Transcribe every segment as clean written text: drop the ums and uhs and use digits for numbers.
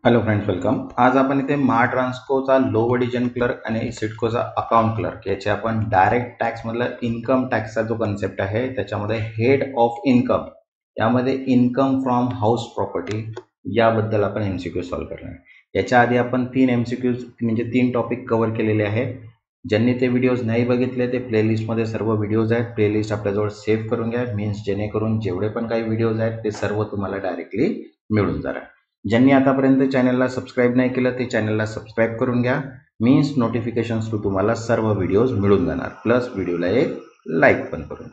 Hello friends, welcome. आज आपण इथे महाट्रान्सकोचा लो डिव्हिजन क्लर्क आणि सिडकोचा अकाउंट क्लर्क याचे आपण डायरेक्ट टॅक्स मधला इन्कम टॅक्सचा जो कन्सेप्ट आहे त्याच्यामध्ये हेड ऑफ इन्कम यामध्ये इन्कम फ्रॉम हाऊस प्रॉपर्टी याबद्दल आपण एमसीक्यू सॉल्व्ह करणार आहे. याच्या आधी आपण 3 एमसीक्यूज म्हणजे 3 टॉपिक कव्हर केलेले आहेत. ज्यांनी ते व्हिडिओज नाही बघितले ते प्लेलिस्टमध्ये सर्व व्हिडिओज आहेत. प्लेलिस्ट आपल्याजवळ सेव्ह करून घ्या, मीन्स जेणेकरून जेवढे पण काही व्हिडिओज आहेत ते सर्व तुम्हाला डायरेक्टली मिळून जाणार. ज्यांनी आतापर्यंत चॅनलला सबस्क्राईब नाही केलं ते चॅनलला सबस्क्राईब करून घ्या, मीन्स नोटिफिकेशन्स थ्रू तुम्हाला सर्व व्हिडिओज मिळून जाणार. प्लस व्हिडिओला एक लाईक पण करून.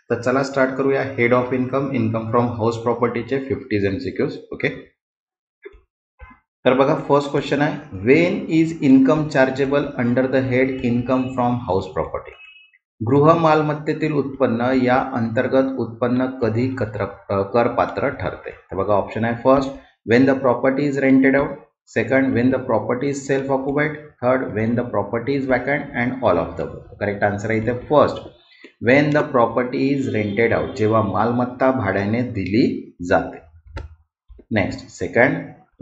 तर चला स्टार्ट करूया. Head of income, income from house प्रॉपर्टीचे 50 एमसीक्यूज. ओके, तर बघा फर्स्ट क्वेश्चन आहे, when is income chargeable under the head income from house property. गृह मालमत्तेतील उत्पन्न या अंतर्गत उत्पन्न कधी करपात्र ठरते. तर बघा ऑप्शन आहे first, when the property is rented out, second when the property is self occupied, third when the property is vacant, and all of the above. Correct answer आहे इथे first, when the property is rented out, जेव्हा मालमत्ता भाड्याने दिली जाते. Next second,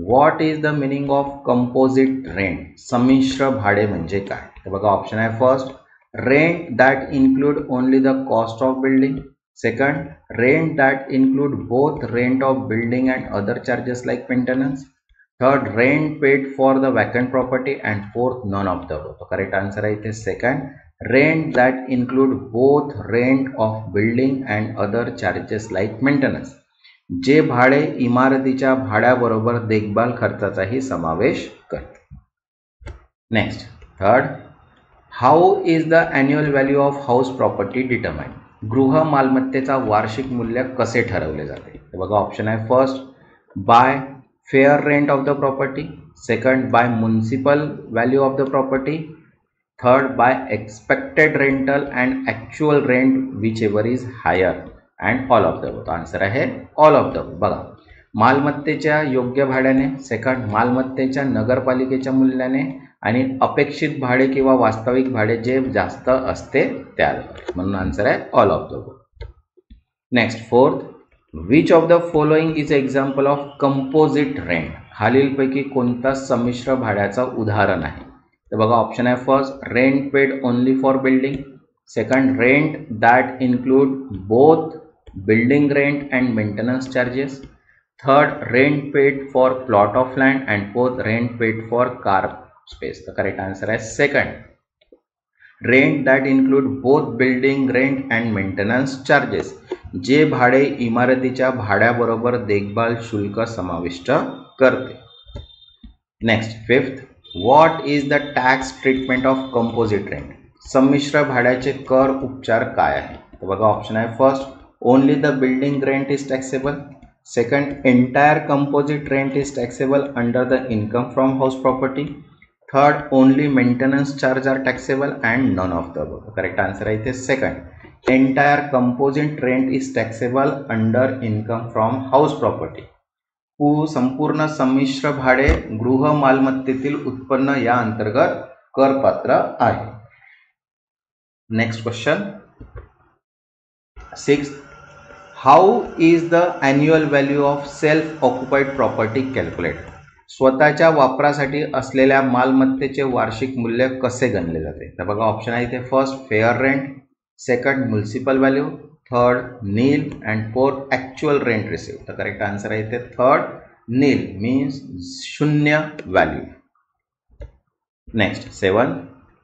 what is the meaning of composite rent. संमिश्र भाडे म्हणजे काय. तर बघा ऑप्शन आहे first, rent that include only the cost of building, second rent that include both rent of building and other charges like maintenance, third rent paid for the vacant property, and fourth none of the above. So correct answer आहे इथे second, rent that include both rent of building and other charges like maintenance, जे भाडे इमारतीच्या भाड्याबरोबर देखभाल खर्चाचाही समावेश करते. Next third, how is the annual value of house property determined. गृह मालमत्तेचा वार्षिक मूल्य कसे ठरवले जाते. तर बघा ऑप्शन आहे first, by fair rent of the property, second by municipal value of the property, third by expected rental and actual rent whichever is higher, and all of the above. Answer आहे all of the above. बघा मालमत्तेच्या योग्य भाड्याने, second मालमत्तेच्या नगरपालिकेच्या मूल्याने, आणि अपेक्षित भाडे किंवा वास्तविक भाडे जे जास्त असते त्यावर, म्हणून आन्सर आहे all of the above. Next fourth, which of the following is example of composite rent. खालीलपैकी कोणता संमिश्र भाड्याचा उदाहरण आहे. तर बघा ऑप्शन आहे first, rent paid only for building, second rent that include both building rent and maintenance charges, third rent paid for plot of land, and fourth rent paid for car space. तर correct answer आहे second, rent that include both building rent and maintenance charges, जे भाडे इमारतीच्या भाड्याबरोबर देखभाल शुल्क समाविष्ट करते. Next fifth, what is the tax treatment of composite rent. संमिश्र भाड्याचे कर उपचार काय आहे. तर बघा ऑप्शन आहे first, only the building rent is taxable, second entire composite rent is taxable under the income from house property, third only maintenance charge are taxable, and none of the above. Correct answer आहे इथे second, entire composite rent is taxable under income from house property. संपूर्ण संमिश्र भाडे गृह मालमत्तेतील उत्पन्न या अंतर्गत करपात्र आहे. Next question 6, how is the annual value of self occupied property calculate. स्वतःच्या वापरासाठी असलेल्या मालमत्तेचे वार्षिक मूल्य कसे गणले जाते. तर बघा ऑप्शन आहे इथे first, fair rent, second municipal value, third nil, and fourth actual rent receive. तर करेक्ट आन्सर आहे इथे थर्ड, नील मीन्स शून्य value. Next 7,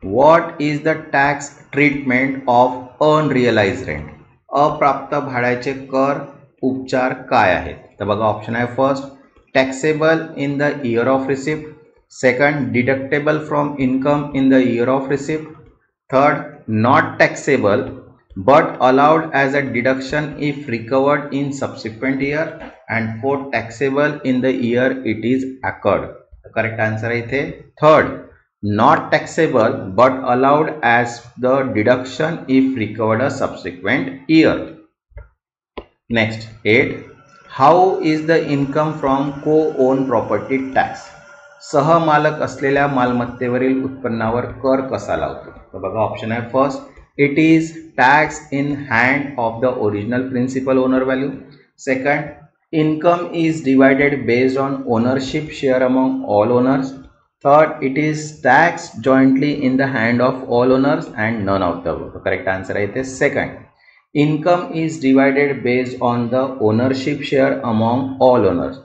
what is the tax treatment of अनरिअलाइज rent. अप्राप्त भाड्याचे कर उपचार काय आहेत. तर बघा ऑप्शन आहे first, taxable in the year of receipt, second deductible from income in the year of receipt, third not taxable but allowed as a deduction if recovered in subsequent year, and fourth taxable in the year it is occurred. Correct answer आहे इथे third, not taxable but allowed as the deduction if recovered a subsequent year. Next 8, how is the income from co-owned property tax. सहमालक असलेल्या मालमत्तेवरील उत्पन्नावर कर कसा लावतो. तर बघा option आहे first, it is tax in hand of the original principal owner value, second income is divided based on ownership share among all owners. Third, it is taxed jointly in the hand of all owners and none of the above. Correct answer आहे ते second. Income is divided based on the ownership share among all owners.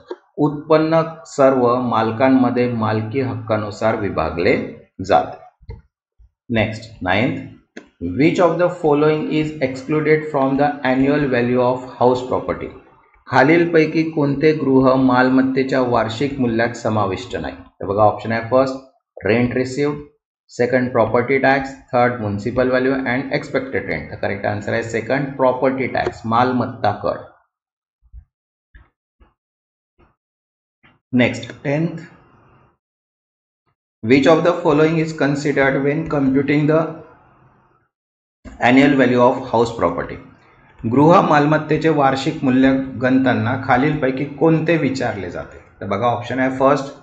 उत्पन्न सर्व मालकांमध्ये मालकी हक्कानुसार विभागले जाते. Next, ninth, which of the following is excluded from the annual value of house property? खालीलपैकी कोणते गृह मालमत्तेच्या वार्षिक मूल्यात समाविष्ट नाही? तर बघा ऑप्शन आहे first rent received, second property tax, third municipal value and expected rent. तर करेक्ट आन्सर आहे सेकंड प्रॉपर्टी टॅक्स, मालमत्ता कर. Next, 10th, which of the following is considered when computing the annual value of house property? गृह मालमत्तेचे वार्षिक मूल्य गणताना खालीलपैकी कोणते विचारले जाते? तर बघा ऑप्शन आहे first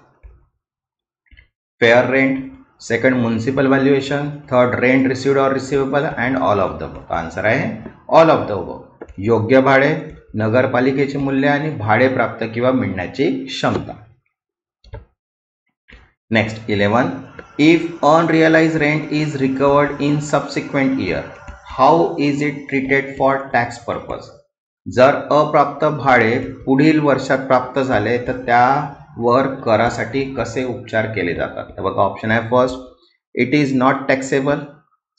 fair rent, second municipal valuation, third rent received और receivable and all of the above. Answer आहे ऑल ऑफ द अबव. योग्य भाडे, नगरपालिकेचे मूल्य आणि भाडे प्राप्त किंवा मिळण्याची क्षमता. Next 11, if unrealised rent is recovered in subsequent year, how is it treated for tax purpose? जर अप्राप्त भाडे पुढील वर्षात प्राप्त झाले तर त्यावर करासाठी कसे उपचार केले जातात? तर बघा ऑप्शन आहे first it is not taxable,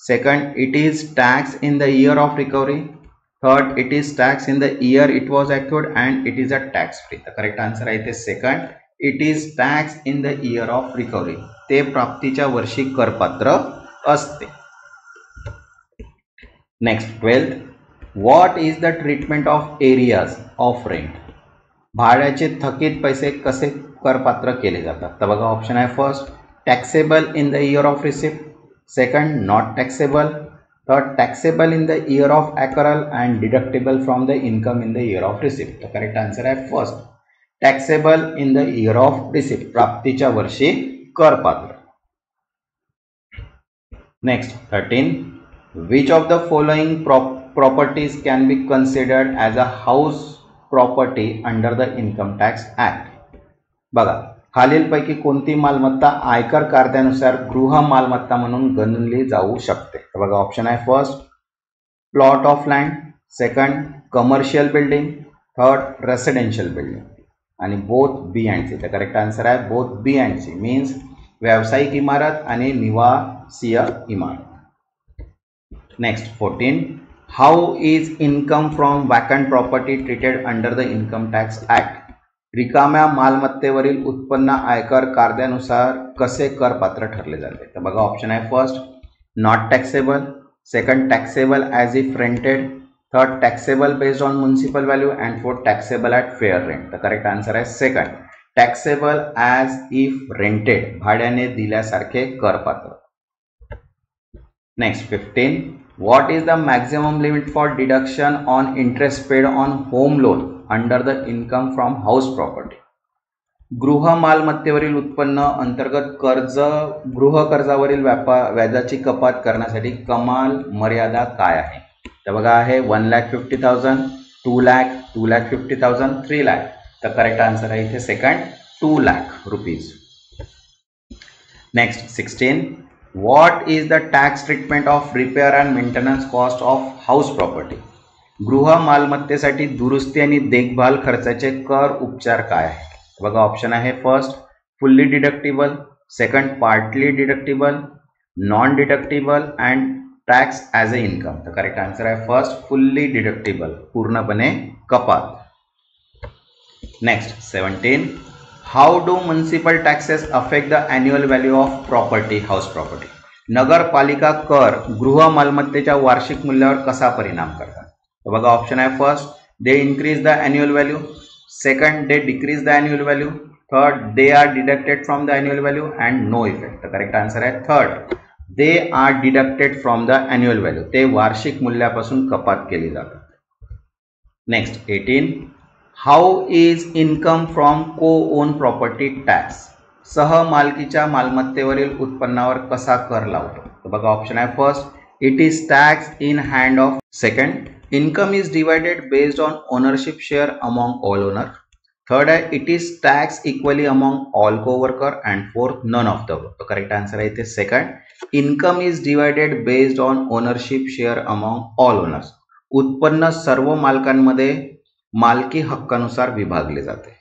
second it is tax in the year of recovery, third it is tax in the year it was acquired and it is a tax free. तर correct answer आहे ते second it is tax in the year of recovery. ते प्राप्तीच्या वर्षी करपात्र असते. Next 12th, what is the treatment of arrears of rent? भाड्याचे थकीत पैसे कसे करपात्र केले जातात? तर बघा ऑप्शन आहे first taxable in the year of receipt, second not taxable, third taxable in the year of accrual and deductible from the income in the year of receipt. तर करेक्ट आन्सर आहे first taxable in the year of receipt, प्राप्तीच्या वर्षी करपात्र. Next 13, which of the following properties can be considered as a house property under the income tax act? बघा खालीलपैकी कोणती मालमत्ता आयकर कायद्यानुसार गृह मालमत्ता म्हणून गणली जाऊ शकते? तर बघा ऑप्शन आहे first plot of land, second commercial building, third residential building आणि बोथ बी अँड सी. तर करेक्ट आन्सर आहे both B and C, means व्यावसायिक इमारत आणि निवासीय इमारत. Next 14, how is income from vacant property treated under the income tax act? रिकाम्या मालमत्तेवरील उत्पन्न आयकर कायद्यानुसार कसे करपात्र ठरले जाते? तर बघा ऑप्शन आहे first not taxable, second taxable as if rented, third taxable based on municipal value and fourth taxable at fair rent. तर करेक्ट आन्सर आहे second taxable as if rented, भाड्याने दिल्यासारखे करपात्र. Next 15, what is the maximum limit for deduction on interest paid on home loan under the income from house property? गृह मालमत्तेवरील उत्पन्न अंतर्गत गृह कर्जावरील व्याजाची कपात करण्यासाठी कमाल मर्यादा काय आहे? तर बघा आहे 1,50,000, 2 लाख, 2,50,000, 3 लाख. तर करेक्ट आन्सर आहे इथे second 2 lakh rupees. Next 16, what is the tax treatment of repair and maintenance cost of house property? गृह मालमत्तेसाठी दुरुस्ती आणि देखभाल खर्चाचे कर उपचार काय आहे? बघा ऑप्शन आहे first fully deductible, second partly deductible, non deductible and tax as a income. तर करेक्ट आन्सर आहे फर्स्ट फुल्ली डिडक्टिबल, पूर्णपणे कपात. Next 17, how do municipal taxes affect the annual value of property house property? नगरपालिका कर गृह मालमत्तेच्या वार्षिक मूल्यावर कसा परिणाम करतात? तर बघा ऑप्शन आहे first they increase the annual value, second they decrease the annual value, third they are deducted from the annual value and no effect. तर करेक्ट आन्सर आहे third they are deducted from the annual value, ते वार्षिक मूल्यापासून कपात केली जातात. Next 18, how is income from co own property tax? सहमालकीच्या मालमत्तेवरील उत्पन्नावर कसा कर लावतो? तर बघा ऑप्शन आहे first it is tax in hand of, second income is divided based on ownership share among all owner. Third आहे it is tax equally among all coworker. And fourth none of the above. Correct answer आहे इथे second. Income is divided based on ownership share among all owners. उत्पन्न सर्व मालकांमध्ये मालकी हक्कानुसार विभागले जाते.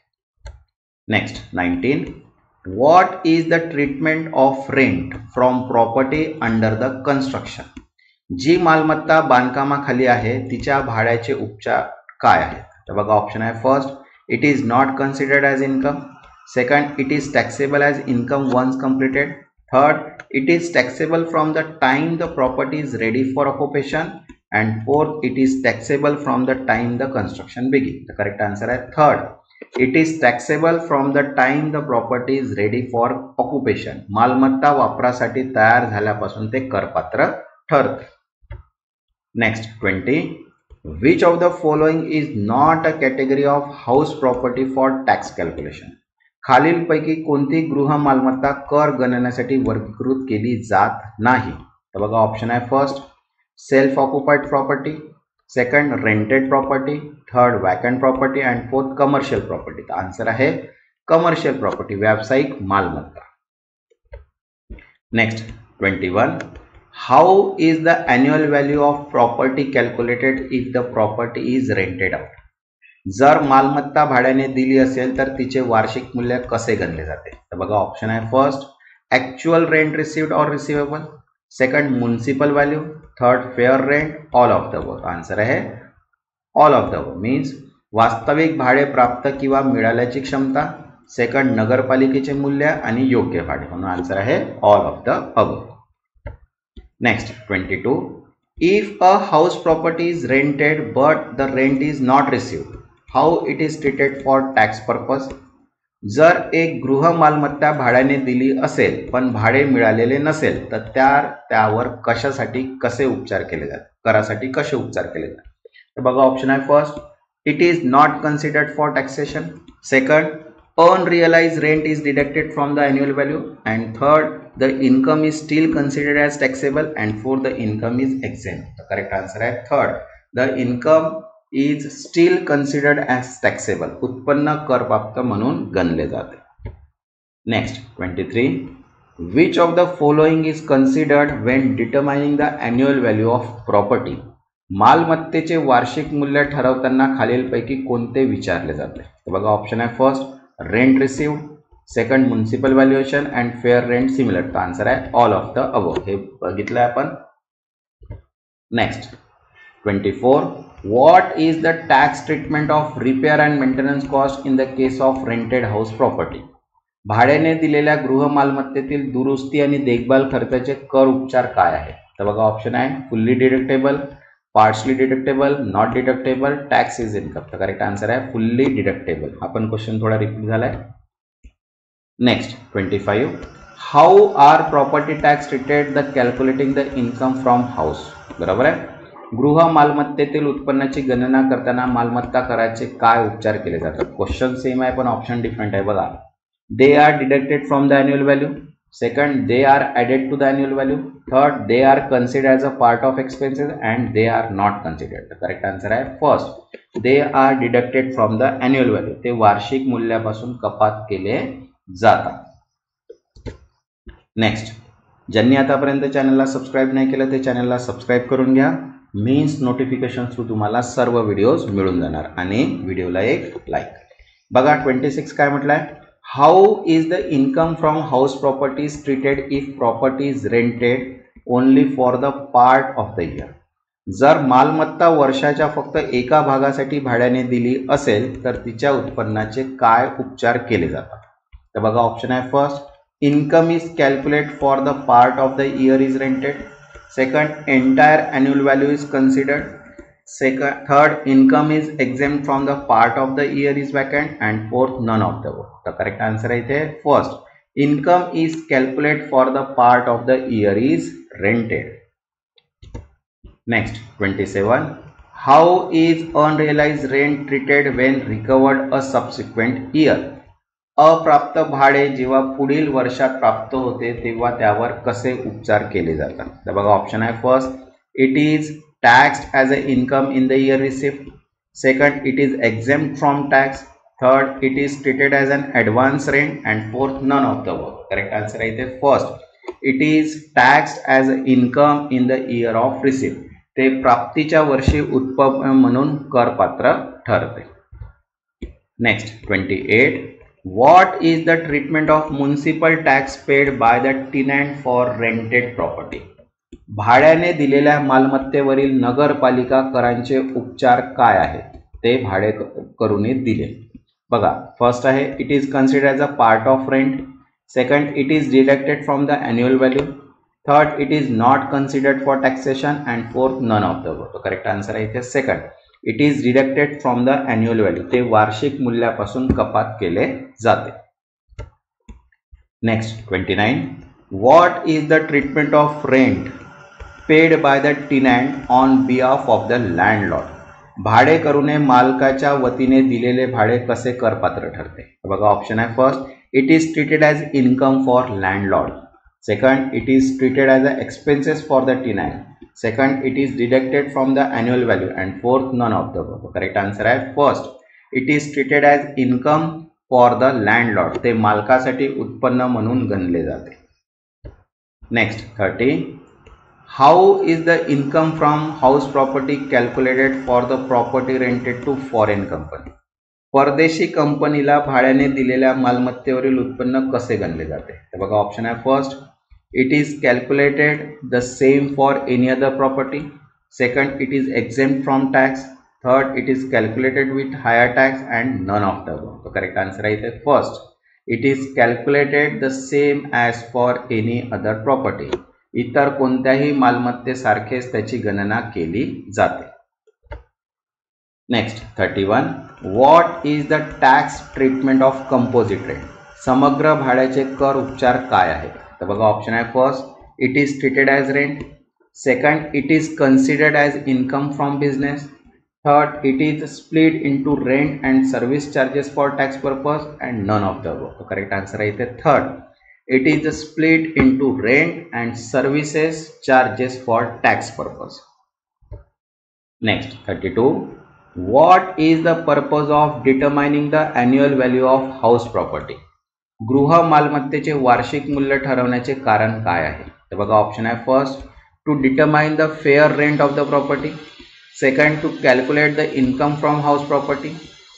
Next 19. What is the treatment of rent from property under the construction. जी मालमत्ता बांधकामाखाली आहे तिच्या भाड्याचे उपचार काय आहेत. तर बघा ऑप्शन आहे first it is not considered as income. Second it is taxable as income once completed. Third it is taxable from the time the property is ready for occupation. And fourth it is taxable from the time the construction begin. The correct answer आहे third. It is taxable from the time the property is ready for occupation. मालमत्ता वापरासाठी तयार झाल्यापासून ते करपात्र ठरते. Next 20. Which of the following is not a category of house property for tax calculation. खालीलपैकी कोणती गृह मालमत्ता कर गणनेसाठी वर्गीकृत केली जात नाही. तर बघा ऑप्शन आहे first self occupied property. Second rented property. Third vacant property. And fourth commercial property. तर आन्सर आहे कमर्शियल प्रॉपर्टी व्यावसायिक मालमत्ता. Next 21. How is the annual value of property calculated if the property is rented out? जर मालमत्ता भाड्याने दिली असेल तर तिचे वार्षिक मूल्य कसे गणले जाते. तर बघा ऑप्शन आहे first actual rent received or receivable. Second municipal value. Third fair rent. All of the above. Answer आहे all of the above means वास्तविक भाडे प्राप्त किंवा मिळाल्याची क्षमता. सेकंड नगरपालिकेचे मूल्य आणि योग्य भाडे. म्हणून आन्सर आहे all of the above. Next 22. If a house property is rented but the rent is not received, how it is treated for tax purpose? जर एक गृह मालमत्ता भाड्याने दिली असेल पण भाडे मिळालेले नसेल तर त्यावर कशासाठी कसे उपचार केले जातात. करासाठी कसे उपचार केले जातात. तर बघा ऑप्शन आहे first it is not considered for taxation. Second unrealized rent is deducted from the annual value. And third the income is still considered as taxable. And fourth the income is exempt. The correct answer is third. The income is still considered as taxable. उत्पन्न करप्राप्त म्हणून गणले जाते. Next 23. Which of the following is considered when determining the annual value of property? मालमत्तेचे वार्षिक मूल्य ठरवताना खालीलपैकी कोणते विचारले जाते. तर बघा ऑप्शन आहे first rent received. Second municipal valuation. And fair rent similar. तर आन्सर आहे ऑल ऑफ द अबव. हे बघितलं आपण. Next 24. What is the tax treatment of repair and maintenance cost in the case of rented house property. भाड्याने दिलेल्या गृह मालमत्तेतील दुरुस्ती आणि देखभाल खर्चाचे कर उपचार काय आहे. तर बघा ऑप्शन आहे fully deductible. Partially deductible. Not deductible. Tax is income. तर करेक्ट आन्सर आहे फुल्ली डिडक्टेबल. हा पण क्वेश्चन थोडा रिपीट झालाय. Next 25. How are property tax treated the calculating the income from house. बरोबर आहे. गृह मालमत्तेतील उत्पन्नाची गणना करताना मालमत्ता कराचे काय उपचार केले जातात. क्वेश्चन सेम आहे पण ऑप्शन डिफरंट आहे. बघा दे are deducted from the annual value. Second, they are added to the annual value. Third, they are considered as a part of expenses. And they are not considered. The correct answer is first. They are deducted from the annual value. ते वार्षिक मूल्यापासून कपात केले जातात. Next ज्यांनी आतापर्यंत चॅनलला subscribe नाही केलं ते चॅनलला सबस्क्राईब करून घ्या. मीन्स नोटिफिकेशन थ्रू तुम्हाला सर्व व्हिडिओज मिळून जाणार. आणि व्हिडिओला एक लाईक. बघा 26 काय म्हटलंय. How is the income from house properties treated if property is rented only for the part of the year? जर मालमत्ता वर्षाच्या फक्त एका भागासाठी भाड्याने दिली असेल तर तिच्या उत्पन्नाचे काय उपचार केले जातात. तर बघा ऑप्शन आहे first income is calculate for the part of the year is rented. Second entire annual value is considered. Third, income is exempt from the part of the year is vacant. And fourth, none of the above. The correct answer is there. First, income is calculated for the part of the year is rented. Next 27. How is unrealized rent treated when recovered a subsequent year? अप्राप्त भाडे जेव्हा पुढील वर्षात प्राप्त होते तेव्हा त्यावर कसे उपचार केले जातात. तर बघा ऑप्शन आहे first it is taxed as an income in the year received. Second, it is exempt from tax. Third, it is treated as an advance rent. And fourth, none of the above. Correct answer is the first. It is taxed as income in the year of receipt. ते प्राप्तीच्या वर्षी उत्पन्न म्हणून करपात्र ठरते. Next, 28. What is the treatment of municipal tax paid by the tenant for rented property? भाड्याने दिलेल्या मालमत्तेवरील नगरपालिका करांचे उपचार काय आहेत ते भाडेकरूने दिले. बघा, फर्स्ट आहे it is considered as a part of rent. Second, it is deducted from the annual value. Third, it is not considered for taxation. And fourth, none of the above. Correct answer आहे इथे second. It is deducted from the annual value. ते वार्षिक मूल्यापासून कपात केले जाते. Next, 29. What is the treatment of rent paid by the tenant on behalf of the landlord? भाडेकरूने मालकाच्या वतीने दिलेले भाडे कसे करपात्र ठरते? बघा, ऑप्शन आहे first, it is treated as income for landlord. Second, it is treated as a expenses for the tenant. Second, it is deducted from the annual value. And fourth, none of the above. Correct answer आहे first, it is treated as income for the landlord. ते मालकासाठी उत्पन्न म्हणून गणले जाते. Next, 30. How is the income from house property calculated for the property rented to foreign company? परदेशी कंपनीला भाड्याने दिलेल्या मालमत्तेवरील उत्पन्न कसे गणले जाते? तर बघा, ऑप्शन आहे first, it is calculated the same for any other property. Second, it is exempt from tax. Third, it is calculated with higher tax. And none of the above. Correct answer आहे इथे first, it is calculated the same as for any other property. इतर कोणत्याही मालमत्तेसारखेच त्याची गणना केली जाते. Next, 31. What is the tax treatment of composite rent? समग्र भाड्याचे कर उपचार काय आहेत? तर बघा, ऑप्शन आहे first, it is treated as rent. Second, it is considered as income from business. Third, it is split into rent and service charges for tax purpose. And none of the above. Correct answer आहे इथे third, it is split into rent and services charges for tax purpose. Next, 32. What is the purpose of determining the annual value of house property? गृह मालमत्तेचे वार्षिक मूल्य ठरवण्याचे कारण काय आहे? तर बघा, ऑप्शन आहे first, to determine the fair rent of the property. Second, to calculate the income from house property.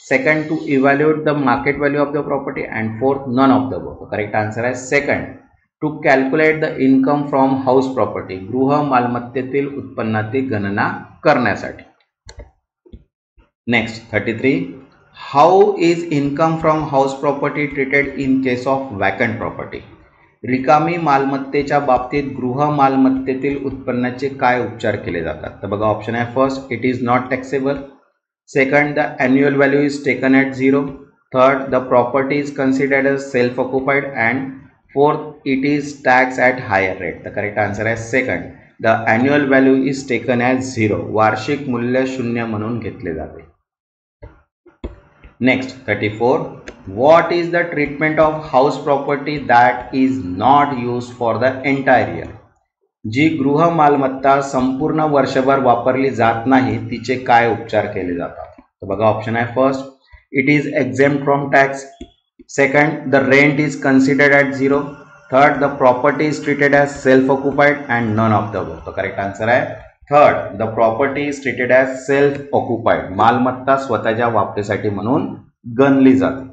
Second, to evaluate the market value of the property. And fourth, none of the above. The correct answer is second, to calculate the income from house property. गृह मालमत्तेतील उत्पन्नाची गणना करण्यासाठी. Next, 33. How is income from house property treated in case of vacant property? रिकामी मालमत्तेच्या बाबतीत गृह मालमत्तेतील उत्पन्नाचे काय उपचार केले जातात? तर बघा, ऑप्शन आहे first, it is not taxable. Second, the annual value is taken at 0. Third, the property is considered as self-occupied. And fourth, it is taxed at higher rate. The correct answer is second. The annual value is taken as 0. वार्षिक मूल्य शून्य म्हणून घेतले जाते. Next, 34. What is the treatment of house property that is not used for the entire year? जी गृह मालमत्ता संपूर्ण वर्षभर वापरली जात नाही तिचे काय उपचार केले जातात? तर बघा, ऑप्शन आहे first, it is exempt from tax. Second, the rent is considered at 0. Third, the property is treated as self occupied. And none of the above. तर करेक्ट आन्सर आहे third, the property is treated as self occupied. मालमत्ता स्वतःच्या वापरासाठी म्हणून गणली जाते.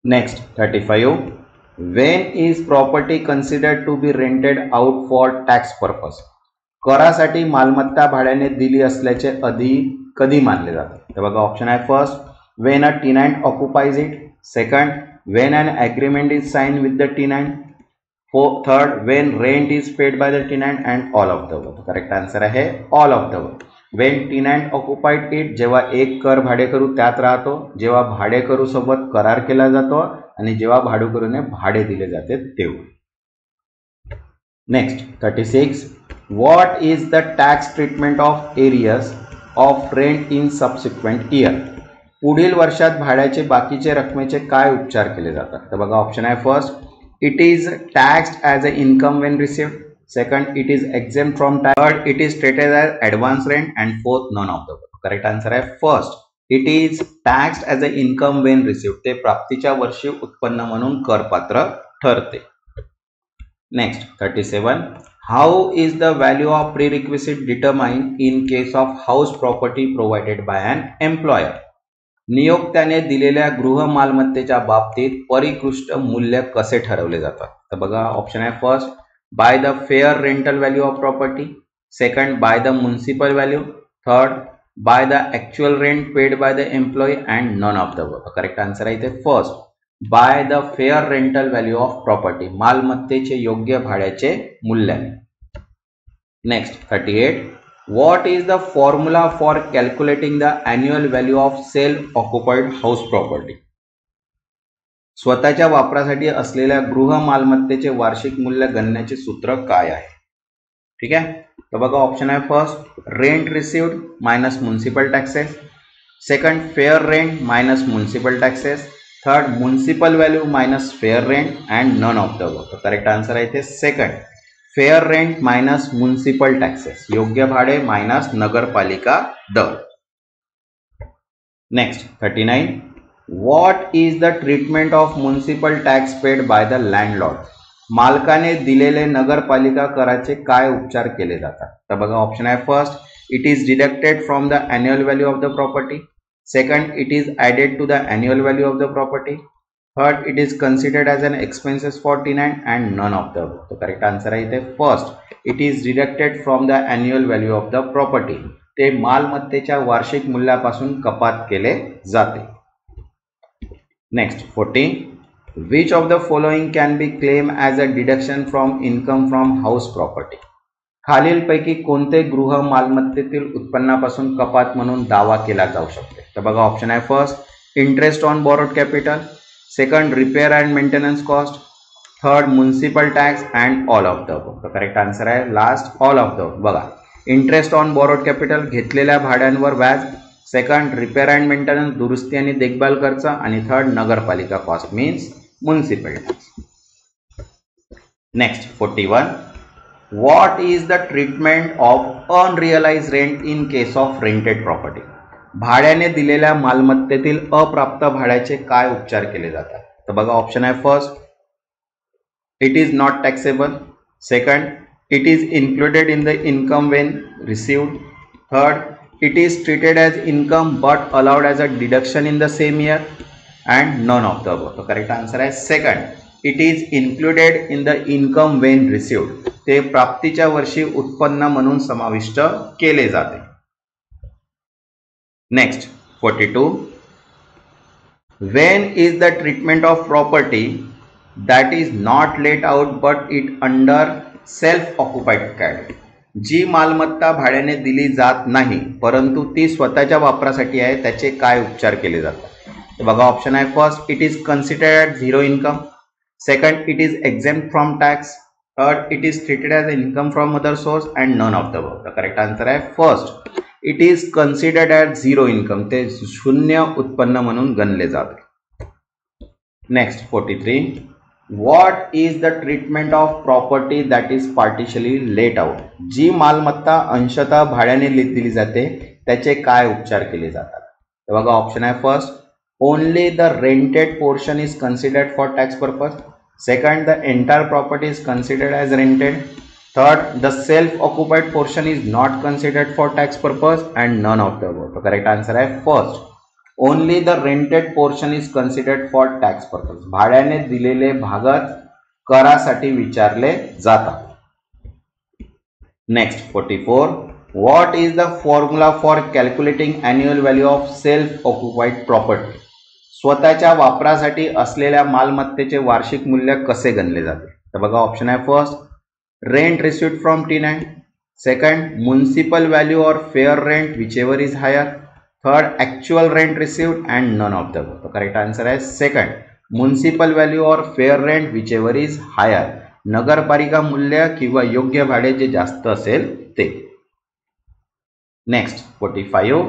Next, 35. When is property considered to be rented out for tax purpose? करासाठी मालमत्ता भाड्याने दिली असल्याचे कधी मानले जाते? तर बघा, ऑप्शन आहे first, when a tenant occupies it. Second, when an agreement is signed with the tenant. Third, when rent is paid by the tenant. And all of the above. Correct answer आहे all of the above. When tenant occupied it, जेव्हा एक कर भाडेकरू त्यात राहतो, जेव्हा भाडेकरू सोबत करार केला जातो आणि जेव्हा भाडेकरूने भाडे दिले जाते तेव्हा. Next, 36. What is the tax treatment of arrears of rent in subsequent year? पुढील वर्षात भाड्याचे बाकीचे रकमेचे काय उपचार केले जातात? तर बघा, ऑप्शन आहे first, it is taxed as a income when received. second it is exempt from tax, third it is treated as advance rent, and fourth none of the above. Correct answer आहे first, it is taxed as an income when received. ते प्राप्तीच्या वर्षी उत्पन्न म्हणून करपात्र ठरते. Next 37, how is the value of prerequisite determined in case of house property provided by an employer? नियोक्त्याने दिलेल्या गृह मालमत्तेच्या बाबतीत परिकृष्ट मूल्य कसे ठरवले जातात? तर बघा ऑप्शन आहे first by the fair rental value of property, second by the municipal value, third by the actual rent paid by the employee and none of the above. Correct answer आहे इथे first by the fair rental value of property, मालमत्तेचे योग्य भाड्याचे मूल्याने. Next 38, what is the formula for calculating the annual value of self occupied house property? स्वतःच्या वापरासाठी असलेल्या गृह मालमत्तेचे वार्षिक मूल्य गणण्याचे सूत्र काय आहे? ठीक आहे, तर बघा ऑप्शन आहे first rent received minus municipal taxes, second fair rent minus municipal taxes, third municipal value minus fair rent and none of the above. Correct answer आहे इथे second fair rent minus municipal taxes, योग्य भाडे मायनस नगरपालिका दर. Next 39, what is the treatment of municipal tax paid by the landlord? मालकाने दिलेले नगरपालिका कराचे काय उपचार केले जातात? तर बघा ऑप्शन आहे first it is deducted from the annual value of the property, second it is added to the annual value of the property, third it is considered as an expenses for tenant and none of the above. तो correct answer आहे इथे first it is deducted from the annual value of the property, ते मालमत्तेच्या वार्षिक मूल्यापासून कपात केले जाते. Next 40, which of the following can be claimed as a deduction from income from house property? खालीलपैकी कोणते गृह मालमत्तेतील उत्पन्नापासून कपात म्हणून दावा केला जाऊ शकते? तर बघा ऑप्शन आहे first interest on borrowed capital, second repair and maintenance cost, third municipal tax and all of the above. Correct answer आहे last all of the above. बघा इंटरेस्ट ऑन बोरोड कॅपिटल घेतलेल्या भाड्यांवर व्याज, सेकंड रिपेअर अँड मेंटेनन्स दुरुस्ती आणि देखभाल खर्च, आणि थर्ड नगरपालिका cost means municipal tax. Next 41, what is the treatment of अनरिअलाइज rent in case of rented property? भाड्याने दिलेल्या मालमत्तेतील अप्राप्त भाड्याचे काय उपचार केले जातात? तर बघा ऑप्शन आहे first it is not taxable, second it is included in the income when received, third it is treated as income but allowed as a deduction in the same year and none of the above. तर correct answer आहे second it is included in the income when received, ते प्राप्तीच्या वर्षी उत्पन्न म्हणून समाविष्ट केले जाते. Next 42, when is the treatment of property that is not let out but it under self occupied category? जी मालमत्ता भाड्याने दिली जात नाही परंतु ती स्वतःच्या वापरासाठी आहे त्याचे काय उपचार केले जातात? तर बघा ऑप्शन आहे first it is considered at zero income, second it is exempt from tax, third it is treated as income from other source and none of the above. The correct answer आहे first it is considered at zero income, ते शून्य उत्पन्न म्हणून गणले जाते. Next 43, what is the treatment of property that is partially let out? जी मालमत्ता अंशतः भाड्याने दिली जाते त्याचे काय उपचार केले जातात? तर बघा ऑप्शन आहे first only the rented portion is considered for tax purpose, second the entire property is considered as rented, third the self occupied portion is not considered for tax purpose and none of the above. The correct answer आहे first only the rented portion is considered for tax purpose, भाड्याने दिलेले भागच करासाठी विचारले जातात. Next 44, what is the formula for calculating annual value of self occupied property? स्वतःच्या वापरासाठी असलेल्या मालमत्तेचे वार्षिक मूल्य कसे गणले जाते? तर बघा ऑप्शन आहे first rent received from tenant, second municipal value or fair rent whichever is higher, third actual rent received and none of the above. The correct answer is second municipal value or fair rent whichever is higher, नगरपालिका मूल्य किंवा योग्य भाडे जे जास्त असेल ते. Next 45,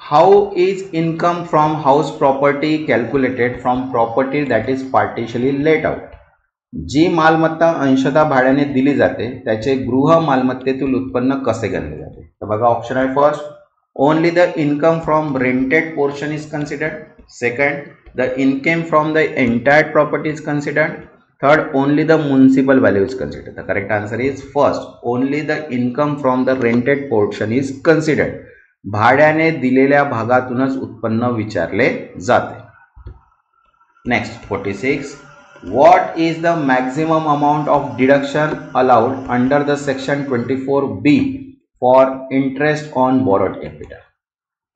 how is income from house property calculated from property that is partially let out? जी मालमत्ता अंशतः भाड्याने दिली जाते त्याचे गृह मालमत्तेतील उत्पन्न कसे गणले जाते? तर बघा ऑप्शन आहे first, only the income from rented portion is considered. Second, the income from the entire property is considered. Third, only the municipal value is considered. The correct answer is first, only the income from the rented portion is considered. भाड्याने दिलेल्या भागातूनच उत्पन्न विचारले जाते. Next 46, what is the maximum amount of deduction allowed under the section 24B for interest on borrowed capital?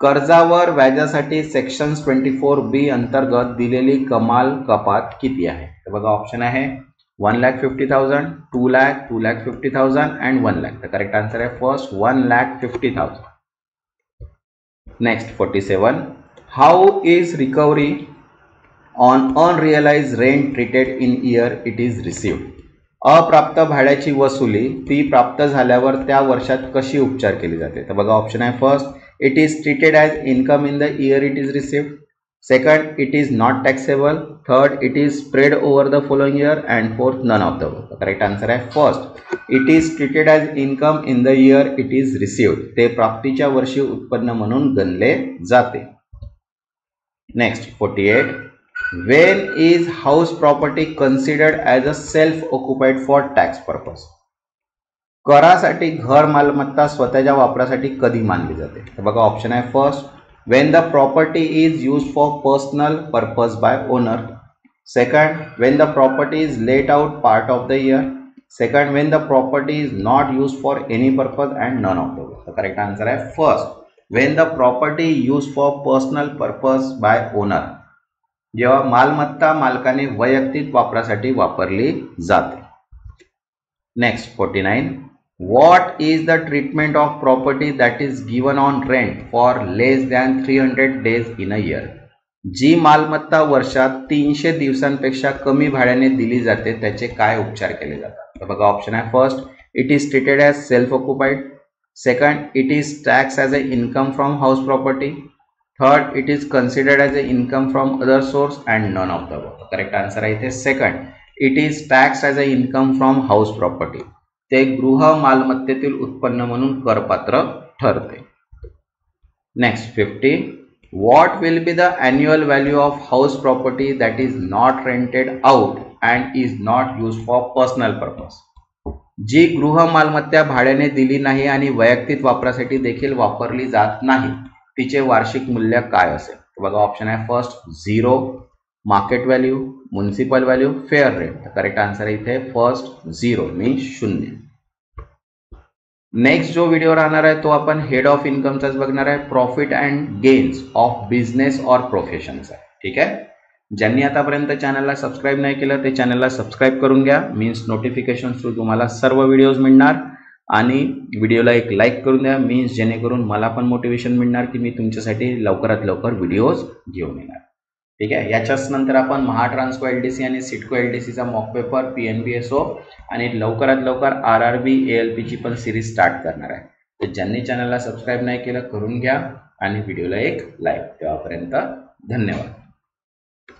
कर्जावर व्याजासाठी section 24B अंतर्गत दिलेली कमाल कपात किती आहे? तर बघा ऑप्शन आहे 1,50,000, 2 लाख, 2,50,000 and 1 लाख. तर करेक्ट आन्सर आहे first 1,50,000. Next 47, how is recovery on unrealised rent treated in year it is received? अप्राप्त भाड्याची वसुली ती प्राप्त झाल्यावर त्या वर्षात कशी उपचार केली जाते? तर बघा ऑप्शन आहे first, it is treated as income in the year it is received. Second, it is not taxable. Third, it is spread over the following year. And fourth, none of the above. Correct answer आहे first, it is treated as income in the year it is received. ते प्राप्तीच्या वर्षी उत्पन्न म्हणून गणले जाते. Next 48, when is house property considered as a self-occupied for tax purpose? करासाठी घर मालमत्ता स्वतःच्या वापरासाठी कधी मानली जाते? तर बघा ऑप्शन आहे first, when the property is used for personal purpose by owner. Second, when the property is let out part of the year. Second, when the property is not used for any purpose and none of the. The correct answer आहे first, when the property used for personal purpose by owner. जेव्हा मालमत्ता मालकाने वैयक्तिक वापरासाठी वापरली जाते. Next 49, what is the treatment of property that is given on rent for less than 300 days in a year? जी मालमत्ता वर्षात 300 दिवसांपेक्षा कमी भाड्याने दिली जाते त्याचे काय उपचार केले जातात? तर बघा ऑप्शन आहे first, it is treated as self occupied. Second, it is tax as a income from house property. Third, it is considered as an income from other source and none of the above. Correct answer आहे इथे second, it is tax as a income from house property. ते गृह मालमत्तेतील उत्पन्न म्हणून करपात्र ठरते. Next 50, what will be the annual value of house property that is not rented out and is not used for personal purpose? जी गृह मालमत्ता भाड्याने दिली नाही आणि वैयक्तिक वापरासाठी देखील वापरली जात नाही तिचे वार्षिक मूल्य काय असेल? बघा ऑप्शन आहे first 0, market value, municipal value, fair rate. Correct answer आहे इथे फर्स्ट 0 मी 0. नेक्स्ट जो व्हिडिओ राहणार आहे तो आपण हेड ऑफ इन्कमचाच बघणार आहे. Profit and gains of business or प्रोफेशनचा. ठीक आहे, ज्यांनी आतापर्यंत चॅनलला सबस्क्राईब नाही केलं ते चॅनलला सबस्क्राईब करून घ्या. मीन्स नोटिफिकेशन थ्रू तुम्हाला सर्व व्हिडिओज मिळणार. आणि व्हिडिओला एक लाईक करून द्या, मीन्स जेणेकरून मला पण मोटिवेशन मिळणार की मी तुमच्यासाठी लवकरात लवकर व्हिडिओज घेऊन येणार. ठीक आहे, याच्याच नंतर आपण महाट्रान्सको LDC आणि सिडको LDCचा मॉक पेपर, PNBSO आणि लवकरात लवकर RRB ALPची पण सिरीज स्टार्ट करणार आहे. तर ज्यांनी चॅनलला सबस्क्राईब नाही केलं करून घ्या आणि व्हिडिओला एक लाईक. तेव्हापर्यंत धन्यवाद.